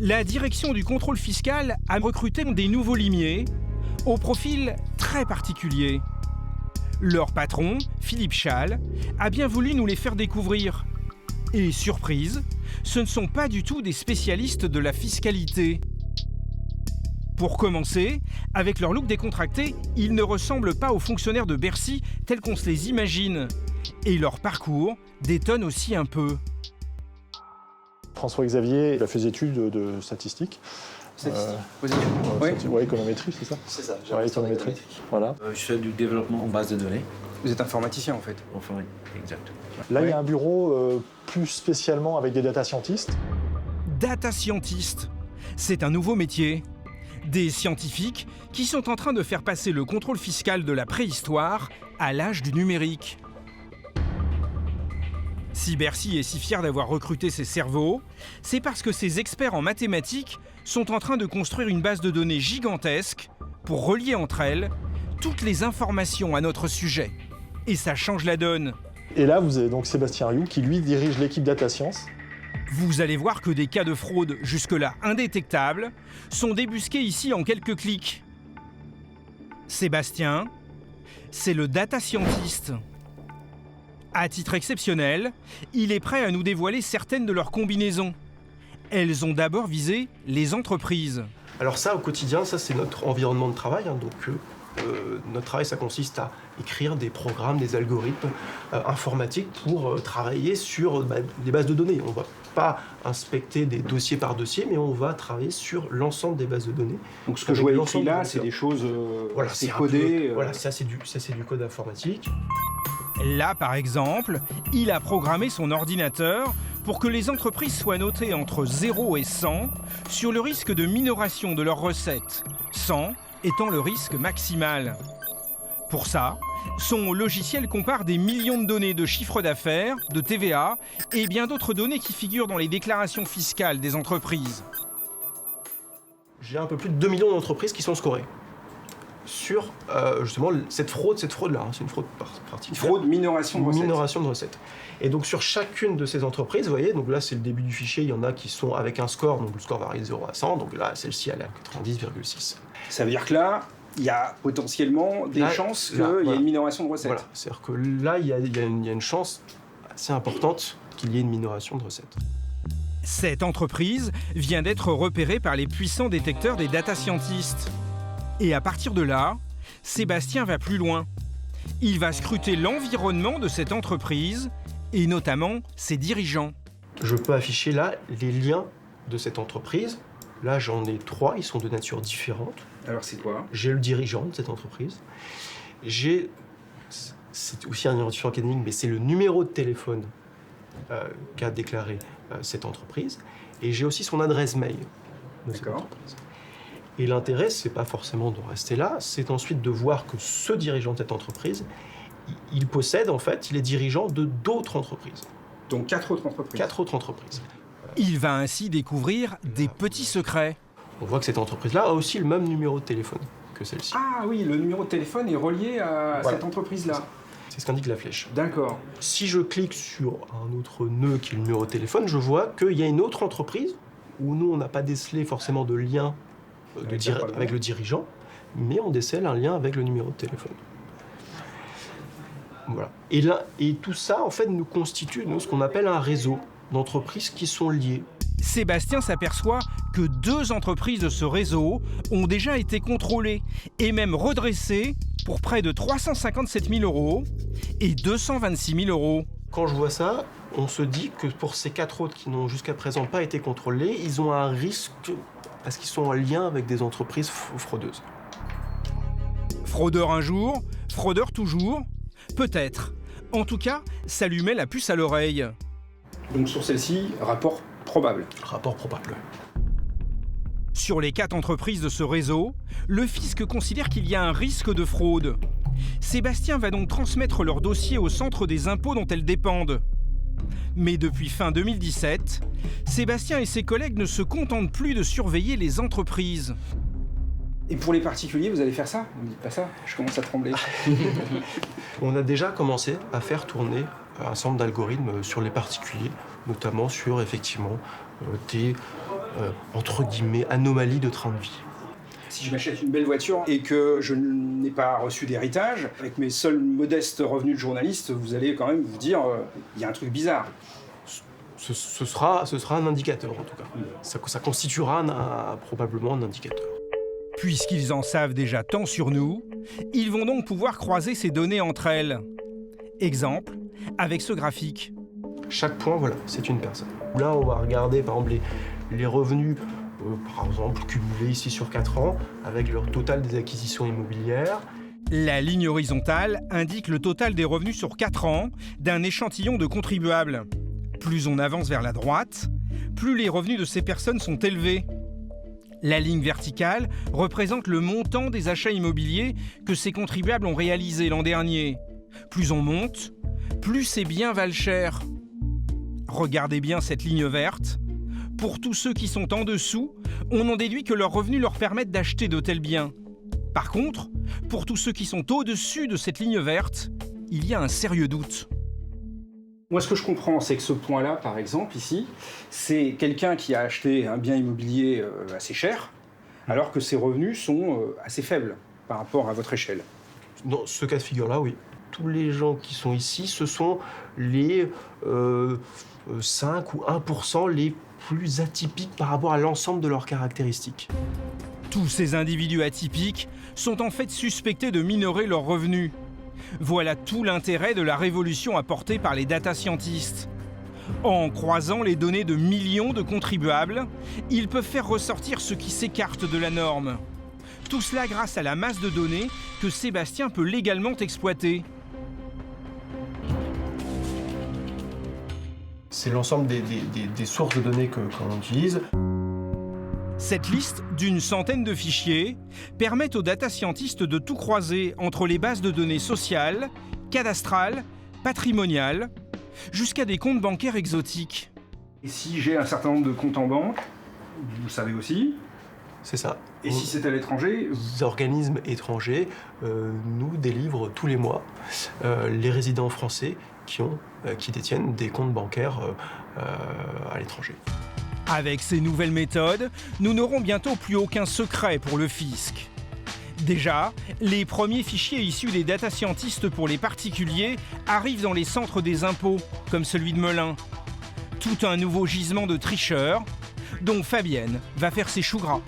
La direction du contrôle fiscal a recruté des nouveaux limiers au profil très particulier. Leur patron, Philippe Schall, a bien voulu nous les faire découvrir. Et surprise, ce ne sont pas du tout des spécialistes de la fiscalité. Pour commencer, avec leur look décontracté, ils ne ressemblent pas aux fonctionnaires de Bercy tels qu'on se les imagine. Et leur parcours détonne aussi un peu. François-Xavier, il a fait des études de statistiques. Oui. Économétrie, c'est ça? C'est ça, j'ai économétrie. Voilà. Je fais du développement en base de données. Vous êtes informaticien en fait? Enfin, oui, exact. Là, il y a un bureau plus spécialement avec des data scientists. Data scientist, c'est un nouveau métier. Des scientifiques qui sont en train de faire passer le contrôle fiscal de la préhistoire à l'âge du numérique. Si Bercy est si fier d'avoir recruté ces cerveaux, c'est parce que ces experts en mathématiques sont en train de construire une base de données gigantesque pour relier entre elles toutes les informations à notre sujet. Et ça change la donne. Et là, vous avez donc Sébastien Rioux qui, lui, dirige l'équipe Data Science. Vous allez voir que des cas de fraude jusque-là indétectables sont débusqués ici en quelques clics. Sébastien, c'est le data scientist. À titre exceptionnel, il est prêt à nous dévoiler certaines de leurs combinaisons. Elles ont d'abord visé les entreprises. Alors ça, au quotidien, ça c'est notre environnement de travail. Notre travail, ça consiste à écrire des programmes, des algorithmes informatiques pour travailler sur des bases de données. On ne va pas inspecter des dossiers par dossier, mais on va travailler sur l'ensemble des bases de données. Donc ce que je vois écrit là, c'est des choses c'est codé. Voilà, ça c'est du code informatique. Là, par exemple, il a programmé son ordinateur pour que les entreprises soient notées entre 0 et 100 sur le risque de minoration de leurs recettes, 100 étant le risque maximal. Pour ça, son logiciel compare des millions de données de chiffre d'affaires, de TVA et bien d'autres données qui figurent dans les déclarations fiscales des entreprises. J'ai un peu plus de 2 millions d'entreprises qui sont scorées sur justement cette fraude-là. C'est une fraude particulière. Fraude, minoration de recettes. Minoration de recettes. Et donc sur chacune de ces entreprises, vous voyez, donc là c'est le début du fichier, il y en a qui sont avec un score, donc le score varie de 0 à 100, donc là celle-ci elle est à 90,6. Ça veut dire que là, il y a potentiellement des chances qu'il y ait une minoration de recettes. Voilà, c'est-à-dire que là il y a une chance assez importante qu'il y ait une minoration de recettes. Cette entreprise vient d'être repérée par les puissants détecteurs des data scientists. Et à partir de là, Sébastien va plus loin. Il va scruter l'environnement de cette entreprise et notamment ses dirigeants. Je peux afficher là les liens de cette entreprise. Là, j'en ai 3, ils sont de nature différente. Alors c'est quoi? J'ai le dirigeant de cette entreprise. C'est aussi un identifiant académique, mais c'est le numéro de téléphone qu'a déclaré cette entreprise. Et j'ai aussi son adresse mail de cette entreprise. Et l'intérêt, c'est pas forcément de rester là, c'est ensuite de voir que ce dirigeant de cette entreprise, il possède en fait, il est dirigeant de d'autres entreprises. Donc 4 autres entreprises. 4 autres entreprises. Il va ainsi découvrir des petits secrets. On voit que cette entreprise-là a aussi le même numéro de téléphone que celle-ci. Ah oui, le numéro de téléphone est relié à cette entreprise-là. C'est ce qu'indique la flèche. D'accord. Si je clique sur un autre nœud qui est le numéro de téléphone, je vois qu'il y a une autre entreprise où nous, on n'a pas décelé forcément de lien avec le dirigeant, mais on décèle un lien avec le numéro de téléphone. Voilà. Et tout ça, en fait, nous constitue ce qu'on appelle un réseau d'entreprises qui sont liées. Sébastien s'aperçoit que 2 entreprises de ce réseau ont déjà été contrôlées et même redressées pour près de 357 000 € et 226 000 €. Quand je vois ça, on se dit que pour ces 4 autres qui n'ont jusqu'à présent pas été contrôlés, ils ont un risque parce qu'ils sont en lien avec des entreprises fraudeuses. Fraudeur un jour, fraudeur toujours? Peut-être. En tout cas, ça lui met la puce à l'oreille. Donc sur celle-ci, rapport probable. Rapport probable. Sur les 4 entreprises de ce réseau, le fisc considère qu'il y a un risque de fraude. Sébastien va donc transmettre leur dossier au centre des impôts dont elles dépendent. Mais depuis fin 2017, Sébastien et ses collègues ne se contentent plus de surveiller les entreprises. Et pour les particuliers, vous allez faire ça? Ne me dites pas ça, je commence à trembler. On a déjà commencé à faire tourner un ensemble d'algorithmes sur les particuliers, notamment sur effectivement des entre guillemets, anomalie de train de vie. Si je m'achète une belle voiture et que je n'ai pas reçu d'héritage, avec mes seuls modestes revenus de journaliste, vous allez quand même vous dire il y a un truc bizarre. Ce sera un indicateur, en tout cas. Ça constituera probablement un indicateur. Puisqu'ils en savent déjà tant sur nous, ils vont donc pouvoir croiser ces données entre elles. Exemple, avec ce graphique. Chaque point, voilà, c'est une personne. Là, on va regarder, par exemple, les revenus, par exemple, cumulés ici sur 4 ans, avec leur total des acquisitions immobilières. La ligne horizontale indique le total des revenus sur 4 ans d'un échantillon de contribuables. Plus on avance vers la droite, plus les revenus de ces personnes sont élevés. La ligne verticale représente le montant des achats immobiliers que ces contribuables ont réalisés l'an dernier. Plus on monte, plus ces biens valent cher. Regardez bien cette ligne verte. Pour tous ceux qui sont en dessous, on en déduit que leurs revenus leur permettent d'acheter de tels biens. Par contre, pour tous ceux qui sont au-dessus de cette ligne verte, il y a un sérieux doute. Moi, ce que je comprends, c'est que ce point-là, par exemple, ici, c'est quelqu'un qui a acheté un bien immobilier assez cher, alors que ses revenus sont assez faibles par rapport à votre échelle. Dans ce cas de figure-là, oui. Tous les gens qui sont ici, ce sont les 5 ou 1% les plus atypiques par rapport à l'ensemble de leurs caractéristiques. Tous ces individus atypiques sont en fait suspectés de minorer leurs revenus. Voilà tout l'intérêt de la révolution apportée par les data scientists. En croisant les données de millions de contribuables, ils peuvent faire ressortir ce qui s'écarte de la norme. Tout cela grâce à la masse de données que Sébastien peut légalement exploiter. C'est l'ensemble des sources de données qu'on utilise. Cette liste d'une centaine de fichiers permet aux data scientists de tout croiser entre les bases de données sociales, cadastrales, patrimoniales, jusqu'à des comptes bancaires exotiques. Et si j'ai un certain nombre de comptes en banque, vous le savez aussi. C'est ça. Et si c'est à l'étranger, les organismes étrangers nous délivrent tous les mois les résidents français qui détiennent des comptes bancaires à l'étranger. Avec ces nouvelles méthodes, nous n'aurons bientôt plus aucun secret pour le fisc. Déjà, les premiers fichiers issus des data scientists pour les particuliers arrivent dans les centres des impôts, comme celui de Melun. Tout un nouveau gisement de tricheurs, dont Fabienne va faire ses choux gras.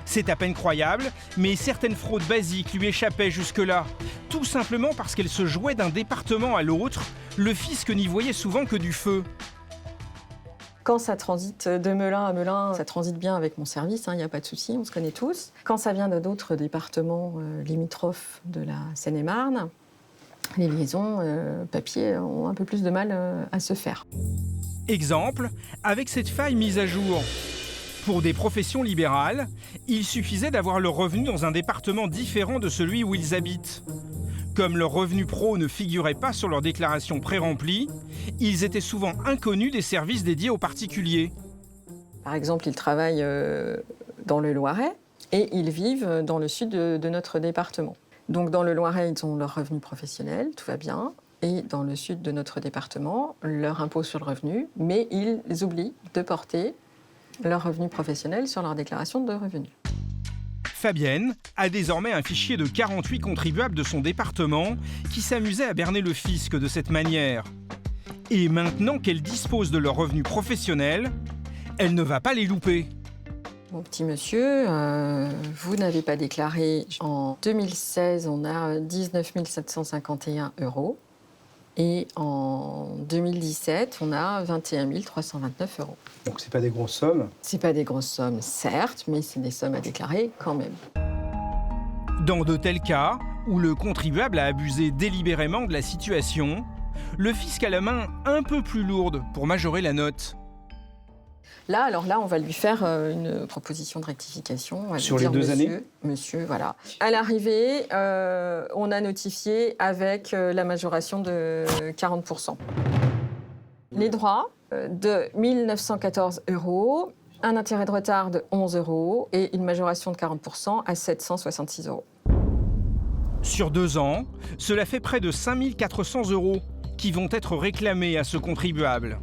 C'est à peine croyable, mais certaines fraudes basiques lui échappaient jusque-là. Tout simplement parce qu'elles se jouaient d'un département à l'autre, le fisc n'y voyait souvent que du feu. Quand ça transite de Melun à Melun, ça transite bien avec mon service, il n'y a pas de souci, on se connaît tous. Quand ça vient d'autres départements limitrophes de la Seine-et-Marne, les liaisons papier ont un peu plus de mal à se faire. Exemple, avec cette faille mise à jour. Pour des professions libérales, il suffisait d'avoir leur revenu dans un département différent de celui où ils habitent. Comme leur revenu pro ne figurait pas sur leur déclaration pré-remplie, ils étaient souvent inconnus des services dédiés aux particuliers. Par exemple, ils travaillent dans le Loiret et ils vivent dans le sud de notre département. Donc dans le Loiret, ils ont leur revenu professionnel, tout va bien. Et dans le sud de notre département, leur impôt sur le revenu, mais ils oublient de porter leur revenu professionnel sur leur déclaration de revenus. Fabienne a désormais un fichier de 48 contribuables de son département qui s'amusaient à berner le fisc de cette manière. Et maintenant qu'elle dispose de leurs revenus professionnels, elle ne va pas les louper. Mon petit monsieur, vous n'avez pas déclaré. En 2016, on a 19 751 €. Et en 2017, on a 21 329 €. donc c'est pas des grosses sommes. C'est pas des grosses sommes, certes, mais c'est des sommes à déclarer quand même. Dans de tels cas, où le contribuable a abusé délibérément de la situation, le fisc a la main un peu plus lourde pour majorer la note. Là, on va lui faire une proposition de rectification. On va Sur lui les dire, 2 années ? Monsieur, voilà. À l'arrivée, on a notifié avec la majoration de 40%. Les droits de 1 914 €, un intérêt de retard de 11 € et une majoration de 40% à 766 €. Sur 2 ans, cela fait près de 5 400 € qui vont être réclamés à ce contribuable.